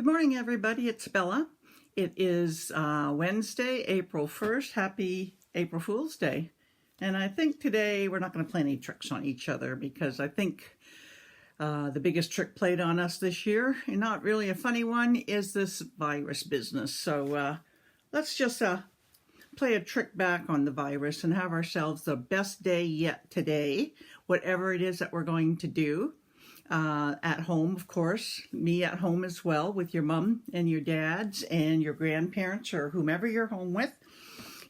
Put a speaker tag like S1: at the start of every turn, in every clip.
S1: Good morning, everybody. It's Bella. It is Wednesday, April 1st. Happy April Fool's Day. And I think today we're not going to play any tricks on each other because I think the biggest trick played on us this year, and not really a funny one, is this virus business. So let's just play a trick back on the virus and have ourselves the best day yet today, whatever it is that we're going to do. At home, of course, me at home as well, with your mom and your dads and your grandparents or whomever you're home with,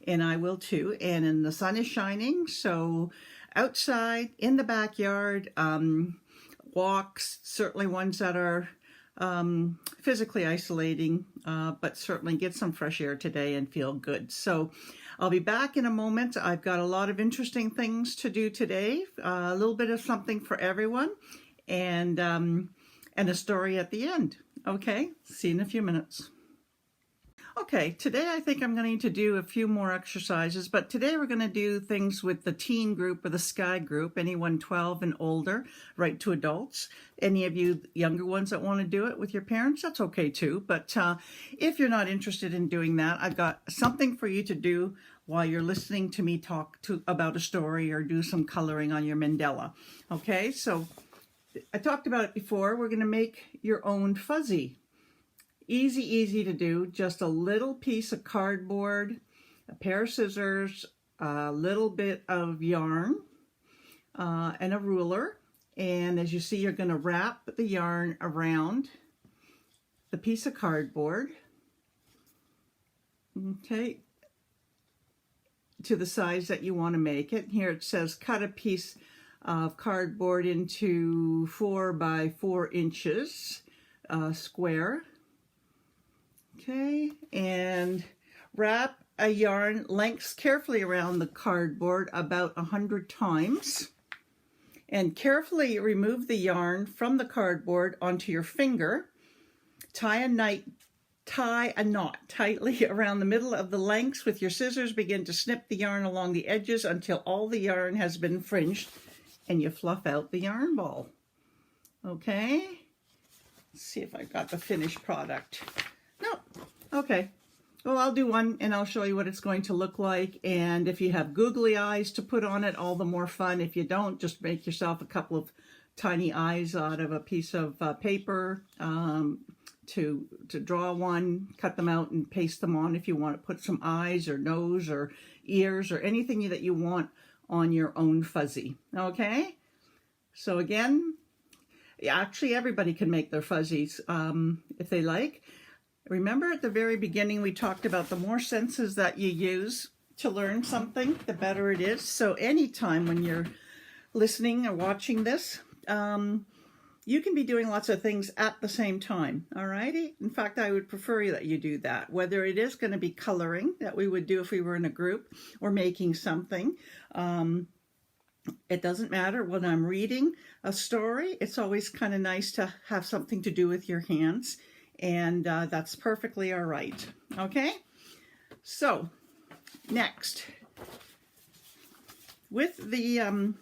S1: and I will too. And the sun is shining, so outside in the backyard, walks, certainly ones that are physically isolating, but certainly get some fresh air today and feel good. So I'll be back in a moment. I've got a lot of interesting things to do today, a little bit of something for everyone. And a story at the end. Okay, see you in a few minutes. Okay, today I think I'm going to do a few more exercises, but today we're going to do things with the teen group or the Sky group, anyone 12 and older, right to adults. Any of you younger ones that want to do it with your parents, that's okay too. But if you're not interested in doing that, I've got something for you to do while you're listening to me talk about a story or do some coloring on your mandala. Okay, so I talked about it before. We're going to make your own fuzzy. Easy to do. Just a little piece of cardboard, a pair of scissors, a little bit of yarn, and a ruler. And as you see, you're going to wrap the yarn around the piece of cardboard. Okay, to the size that you want to make it. Here it says cut a piece of cardboard into 4 by 4 inches square. Okay, and wrap a yarn lengths carefully around the cardboard about 100 times, and carefully remove the yarn from the cardboard onto your finger. Tie a knot tightly around the middle of the lengths with your scissors. Begin to snip the yarn along the edges until all the yarn has been fringed, and you fluff out the yarn ball. Okay, let's see if I've got the finished product. No, okay. Well, I'll do one and I'll show you what it's going to look like. And if you have googly eyes to put on it, all the more fun. If you don't, just make yourself a couple of tiny eyes out of a piece of paper to draw one, cut them out and paste them on if you want to put some eyes or nose or ears or anything that you want on your own fuzzy. Okay, so again, actually everybody can make their fuzzies if they like. Remember at the very beginning we talked about the more senses that you use to learn something, the better it is. So anytime when you're listening or watching this, you can be doing lots of things at the same time. Alrighty. In fact, I would prefer that you do that, whether it is going to be coloring that we would do if we were in a group, or making something. It doesn't matter. When I'm reading a story, it's always kind of nice to have something to do with your hands, and that's perfectly all right. Okay, so next, with the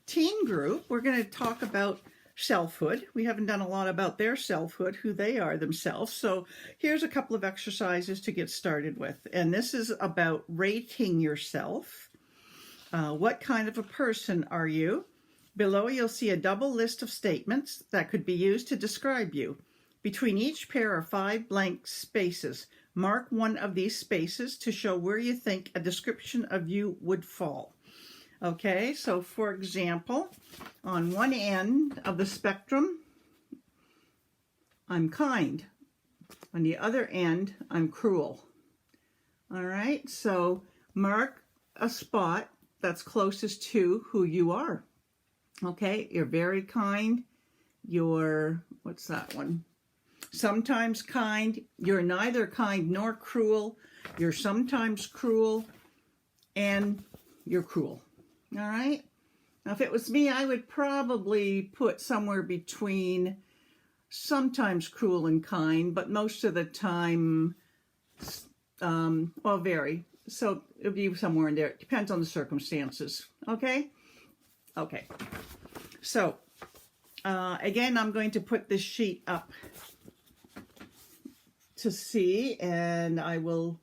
S1: teen group, we're going to talk about selfhood. We haven't done a lot about their selfhood, who they are themselves. So here's a couple of exercises to get started with. And this is about rating yourself. What kind of a person are you? Below you'll see a double list of statements that could be used to describe you. Between each pair are 5 blank spaces. Mark one of these spaces to show where you think a description of you would fall. Okay, so for example, on one end of the spectrum, I'm kind. On the other end, I'm cruel. All right, so mark a spot that's closest to who you are. Okay, you're very kind. You're, what's that one? Sometimes kind. You're neither kind nor cruel. You're sometimes cruel, and you're cruel. All right. Now, if it was me, I would probably put somewhere between sometimes cruel and kind, but most of the time, well, vary. So it'll be somewhere in there. It depends on the circumstances. Okay. Okay. So again, I'm going to put this sheet up to see, and I will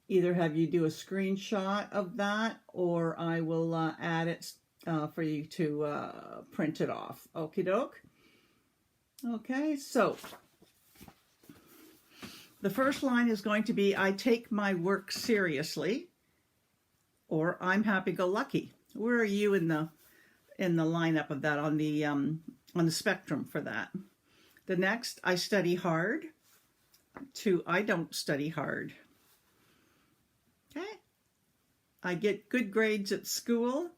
S1: either have you do a screenshot of that, or I will add it for you to print it off. Okie doke. Okay, so the first line is going to be, I take my work seriously, or I'm happy-go-lucky. Where are you in the lineup of that, on the spectrum for that? The next, I study hard, to I don't study hard. Okay. I get good grades at school.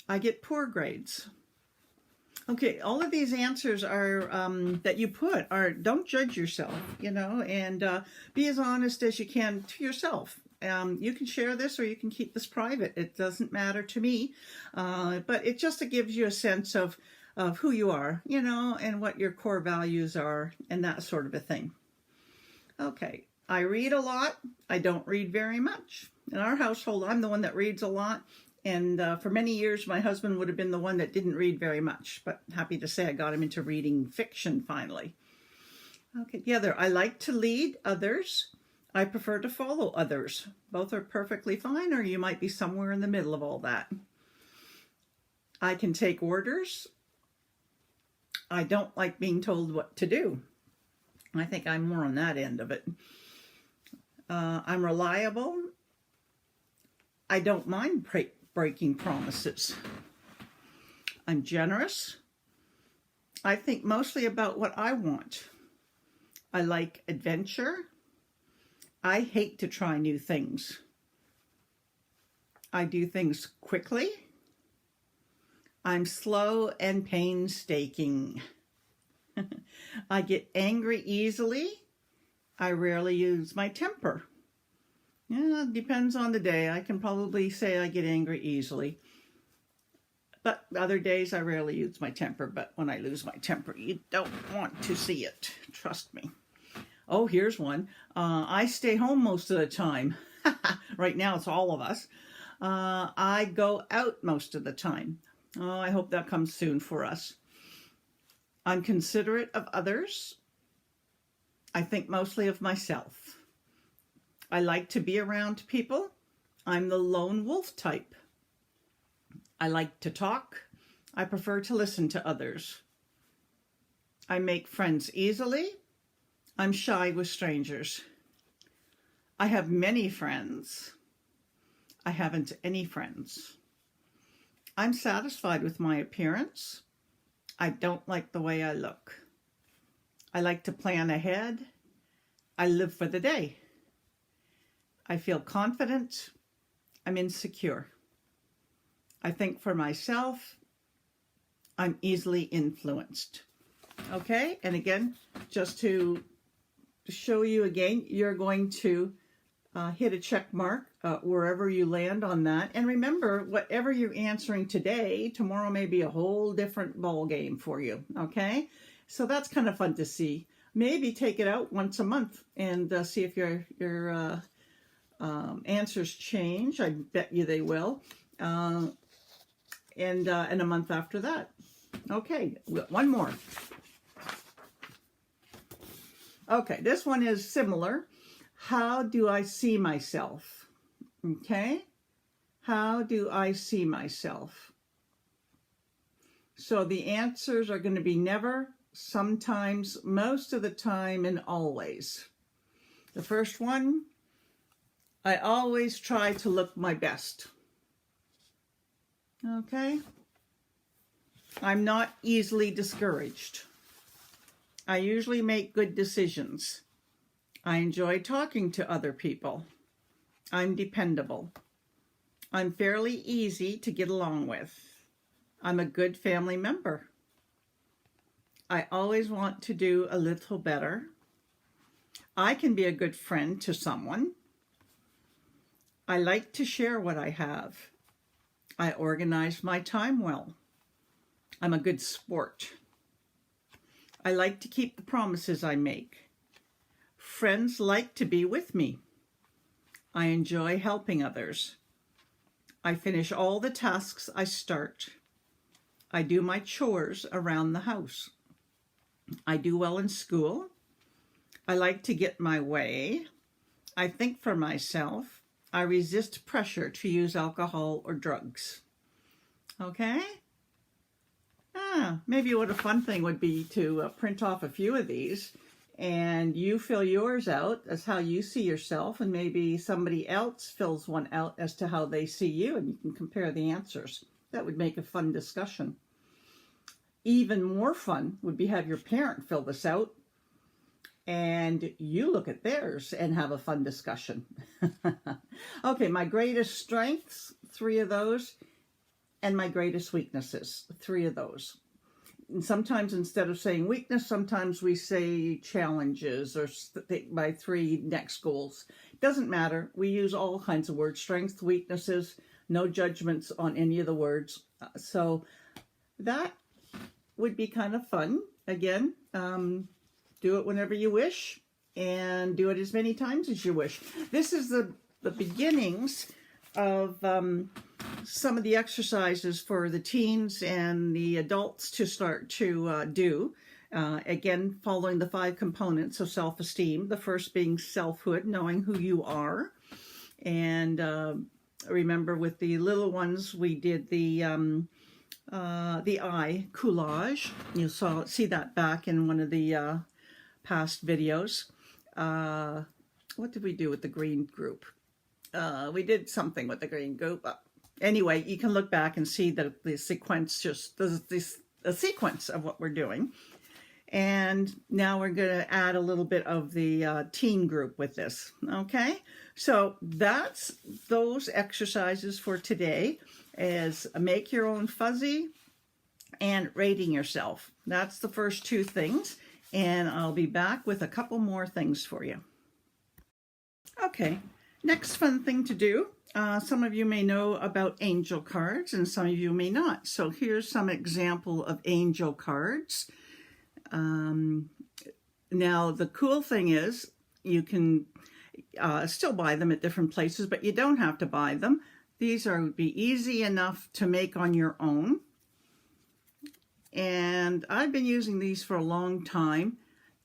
S1: I get poor grades. Okay, all of these answers are that you put are, don't judge yourself, and be as honest as you can to yourself. You can share this or you can keep this private. It doesn't matter to me, but it just gives you a sense of who you are, and what your core values are and that sort of a thing. Okay, I read a lot. I don't read very much. In our household, I'm the one that reads a lot. And for many years, my husband would have been the one that didn't read very much. But happy to say I got him into reading fiction finally. Okay, the other, I like to lead others. I prefer to follow others. Both are perfectly fine, or you might be somewhere in the middle of all that. I can take orders. I don't like being told what to do. I think I'm more on that end of it. I'm reliable. I don't mind breaking promises. I'm generous. I think mostly about what I want. I like adventure. I hate to try new things. I do things quickly. I'm slow and painstaking. I get angry easily. I rarely use my temper. Yeah, it depends on the day. I can probably say I get angry easily. But other days I rarely use my temper. But when I lose my temper, you don't want to see it. Trust me. Oh, here's one. I stay home most of the time. Right now it's all of us. I go out most of the time. Oh, I hope that comes soon for us. I'm considerate of others. I think mostly of myself. I like to be around people. I'm the lone wolf type. I like to talk. I prefer to listen to others. I make friends easily. I'm shy with strangers. I have many friends. I haven't any friends. I'm satisfied with my appearance. I don't like the way I look. I like to plan ahead. I live for the day. I feel confident. I'm insecure. I think for myself. I'm easily influenced. Okay, and again, just to show you again, you're going to hit a check mark wherever you land on that. And remember, whatever you're answering today, tomorrow may be a whole different ball game for you. Okay, so that's kind of fun to see. Maybe take it out once a month and see if your answers change. I bet you they will. And a month after that. Okay, one more. Okay, this one is similar. How do I see myself? Okay, how do I see myself? So the answers are going to be never, sometimes, most of the time, and always. The first one, I always try to look my best. Okay, I'm not easily discouraged. I usually make good decisions. I enjoy talking to other people. I'm dependable. I'm fairly easy to get along with. I'm a good family member. I always want to do a little better. I can be a good friend to someone. I like to share what I have. I organize my time well. I'm a good sport. I like to keep the promises I make. Friends like to be with me. I enjoy helping others. I finish all the tasks I start. I do my chores around the house. I do well in school. I like to get my way. I think for myself. I resist pressure to use alcohol or drugs. Okay? Maybe what a fun thing would be to print off a few of these and you fill yours out as how you see yourself, and maybe somebody else fills one out as to how they see you, and you can compare the answers. That would make a fun discussion. Even more fun would be have your parent fill this out and you look at theirs and have a fun discussion. Okay, my greatest strengths, 3 of those, and my greatest weaknesses, 3 of those. And sometimes instead of saying weakness, sometimes we say challenges or my 3 next goals. Doesn't matter. We use all kinds of words, strengths, weaknesses, no judgments on any of the words. So that would be kind of fun. Again, do it whenever you wish and do it as many times as you wish. This is the beginnings of some of the exercises for the teens and the adults to start to do. Again, following the 5 components of self-esteem. The first being selfhood, knowing who you are. And remember with the little ones, we did the eye collage. You see that back in one of the past videos. What did we do with the green group? We did something with the green group. Anyway, you can look back and see that the sequence, just the sequence of what we're doing. And now we're going to add a little bit of the teen group with this. Okay, so that's those exercises for today, is make your own fuzzy and rating yourself. That's the first 2 things, and I'll be back with a couple more things for you. Okay, next fun thing to do. Some of you may know about angel cards and some of you may not. So here's some example of angel cards. Now the cool thing is you can still buy them at different places, but you don't have to buy them. These would be easy enough to make on your own. And I've been using these for a long time,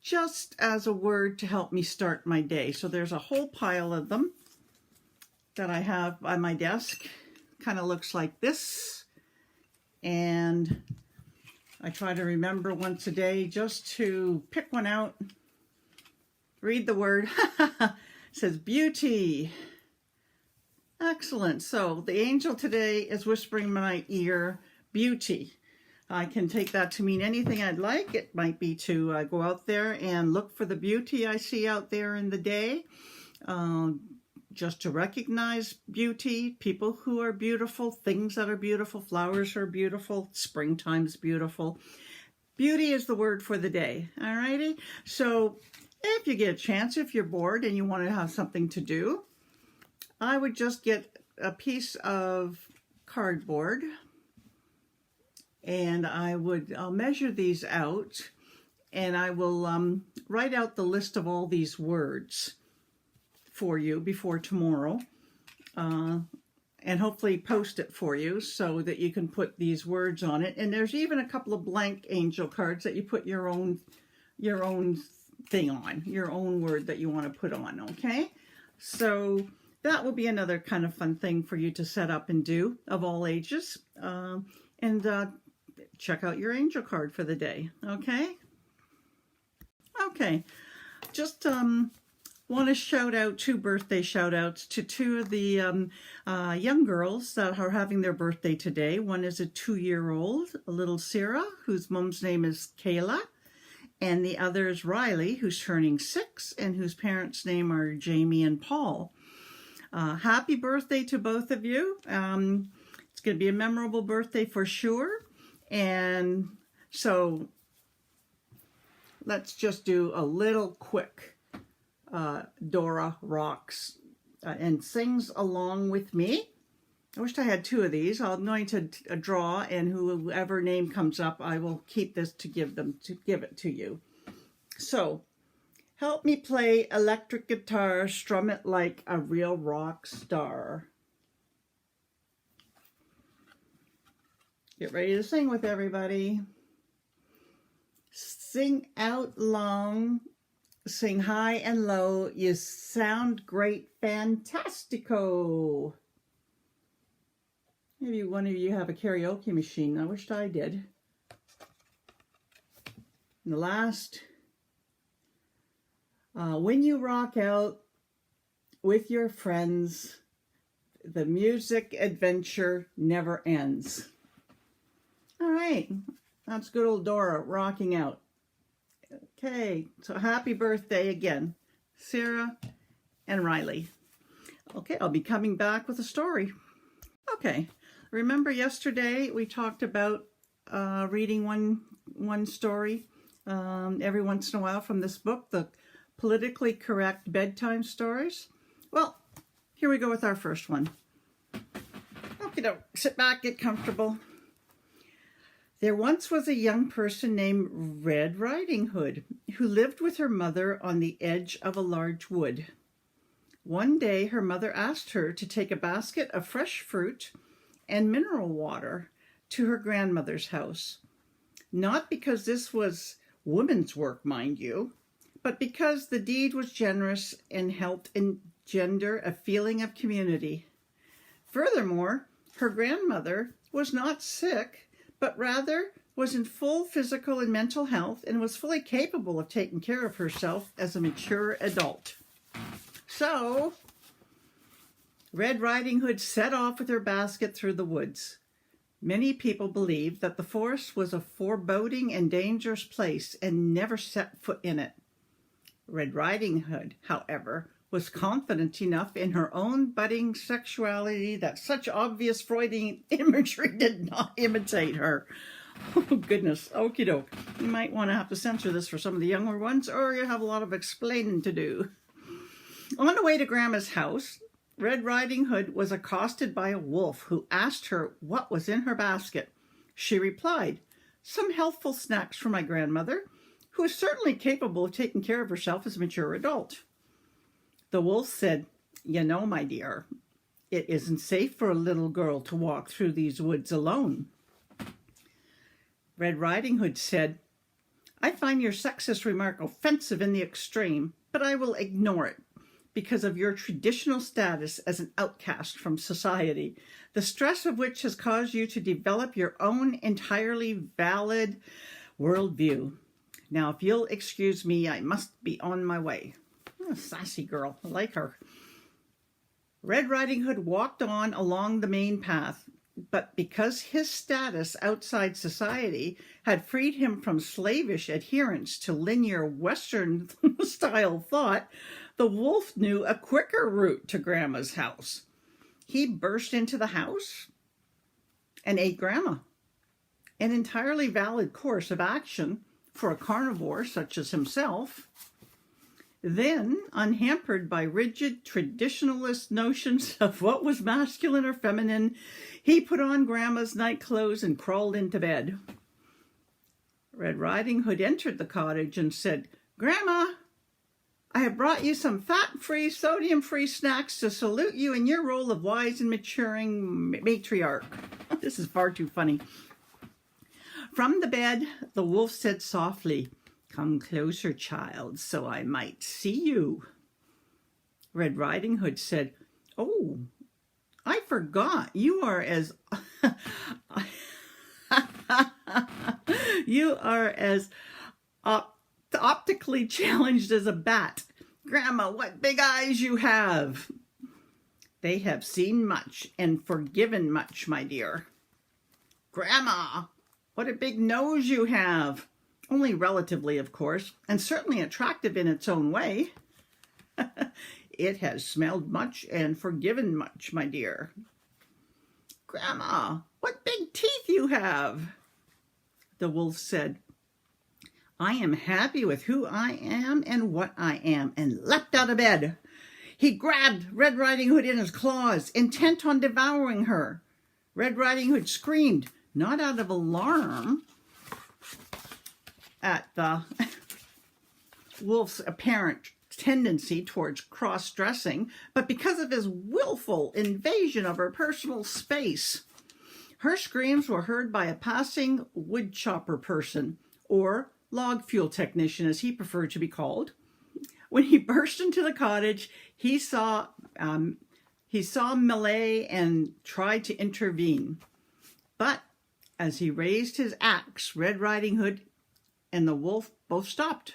S1: just as a word to help me start my day. So there's a whole pile of them that I have on my desk. Kind of looks like this. And I try to remember once a day just to pick one out, read the word. It says beauty. Excellent. So the angel today is whispering in my ear, beauty. I can take that to mean anything I'd like. It might be to go out there and look for the beauty I see out there in the day. Just to recognize beauty, people who are beautiful, things that are beautiful, flowers are beautiful, springtime's beautiful. Beauty is the word for the day, all righty? So if you get a chance, if you're bored and you want to have something to do, I would just get a piece of cardboard and I'll measure these out, and I will write out the list of all these words for you before tomorrow, and hopefully post it for you so that you can put these words on it. And there's even a couple of blank angel cards that you put your own thing on, your own word that you want to put on, okay? So that will be another kind of fun thing for you to set up and do, of all ages. And check out your angel card for the day, okay? Okay, just want to shout out 2 birthday shout outs to 2 of the young girls that are having their birthday today. One is a 2-year-old, little Sarah, whose mom's name is Kayla, and the other is Riley, who's turning 6 and whose parents' name are Jamie and Paul. Happy birthday to both of you. It's going to be a memorable birthday for sure. And so let's just do a little quick Dora Rocks and sings along with me. I wish I had 2 of these. I'm going to draw, and whoever name comes up, I will keep this to give it to you. So, help me play electric guitar, strum it like a real rock star. Get ready to sing with everybody. Sing out loud Sing high and low. You sound great. Fantastico. Maybe one of you have a karaoke machine. I wished I did. And the last, when you rock out with your friends, the music adventure never ends. All right, that's good old Dora rocking out. Okay, so happy birthday again, Sarah and Riley. Okay, I'll be coming back with a story. Okay, remember yesterday we talked about reading one story every once in a while from this book, the Politically Correct Bedtime Stories? Well, here we go with our first one. Okay, sit back, get comfortable. There once was a young person named Red Riding Hood who lived with her mother on the edge of a large wood. One day, her mother asked her to take a basket of fresh fruit and mineral water to her grandmother's house. Not because this was woman's work, mind you, but because the deed was generous and helped engender a feeling of community. Furthermore, her grandmother was not sick, but rather was in full physical and mental health and was fully capable of taking care of herself as a mature adult. So, Red Riding Hood set off with her basket through the woods. Many people believed that the forest was a foreboding and dangerous place and never set foot in it. Red Riding Hood, however, was confident enough in her own budding sexuality that such obvious Freudian imagery did not imitate her. Oh, goodness. Okie doke. You might want to have to censor this for some of the younger ones, or you have a lot of explaining to do. On the way to Grandma's house, Red Riding Hood was accosted by a wolf who asked her what was in her basket. She replied, "Some healthful snacks for my grandmother, who is certainly capable of taking care of herself as a mature adult." The wolf said, "You know, my dear, it isn't safe for a little girl to walk through these woods alone." Red Riding Hood said, "I find your sexist remark offensive in the extreme, but I will ignore it because of your traditional status as an outcast from society, the stress of which has caused you to develop your own entirely valid worldview. Now, if you'll excuse me, I must be on my way." Oh, sassy girl. I like her. Red Riding Hood walked on along the main path, but because his status outside society had freed him from slavish adherence to linear Western-style thought, the wolf knew a quicker route to Grandma's house. He burst into the house and ate Grandma, an entirely valid course of action for a carnivore such as himself. Then, unhampered by rigid traditionalist notions of what was masculine or feminine, he put on Grandma's night clothes and crawled into bed. Red Riding Hood entered the cottage and said, "Grandma, I have brought you some fat-free, sodium-free snacks to salute you in your role of wise and maturing matriarch." This is far too funny. From the bed, the wolf said softly, "Come closer, child, so I might see you." Red Riding Hood said, "Oh, I forgot. You are as you are as optically challenged as a bat. Grandma, what big eyes you have." "They have seen much and forgiven much, my dear." "Grandma, what a big nose you have." "Only relatively, of course, and certainly attractive in its own way." "It has smelled much and forgiven much, my dear." "Grandma, what big teeth you have." The wolf said, "I am happy with who I am and what I am," and leapt out of bed. He grabbed Red Riding Hood in his claws, intent on devouring her. Red Riding Hood screamed, not out of alarm at the wolf's apparent tendency towards cross-dressing, but because of his willful invasion of her personal space. Her screams were heard by a passing wood chopper person, or log fuel technician as he preferred to be called. When he burst into the cottage, he saw Millet and tried to intervene. But as he raised his axe, Red Riding Hood and the wolf both stopped.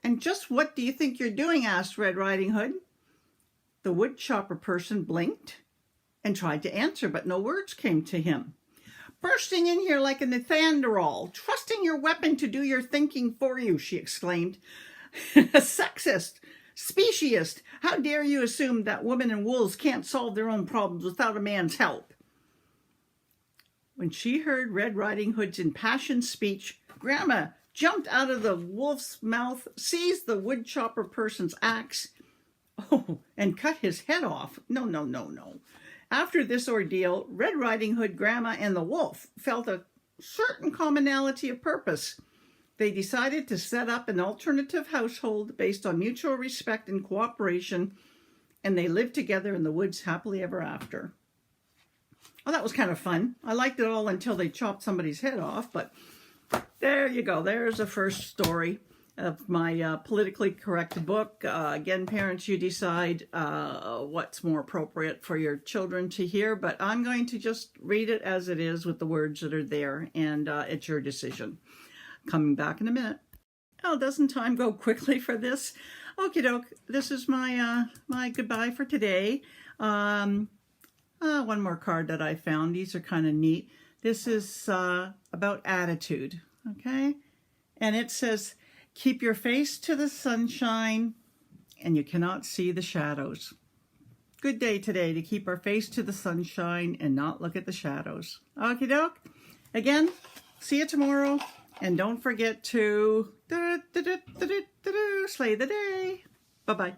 S1: "And just what do you think you're doing?" asked Red Riding Hood. The wood chopper person blinked and tried to answer, but no words came to him. "Bursting in here like a Nethanderall, trusting your weapon to do your thinking for you," she exclaimed. "Sexist, speciesist, how dare you assume that women and wolves can't solve their own problems without a man's help?" When she heard Red Riding Hood's impassioned speech, Grandma jumped out of the wolf's mouth, seized the wood chopper person's axe, and cut his head off. No, no, no, no. After this ordeal, Red Riding Hood, Grandma, and the wolf felt a certain commonality of purpose. They decided to set up an alternative household based on mutual respect and cooperation, and they lived together in the woods happily ever after. Well, that was kind of fun. I liked it all until they chopped somebody's head off, but there you go. There's the first story of my politically correct book. Again, parents, you decide what's more appropriate for your children to hear, but I'm going to just read it as it is with the words that are there, and it's your decision. Coming back in a minute. Oh, doesn't time go quickly for this? Okie doke. This is my my goodbye for today. One more card that I found. These are kind of neat. This is about attitude, okay? And it says, "Keep your face to the sunshine and you cannot see the shadows." Good day today to keep our face to the sunshine and not look at the shadows. Okie doke. Again, see you tomorrow. And don't forget to slay the day. Bye-bye.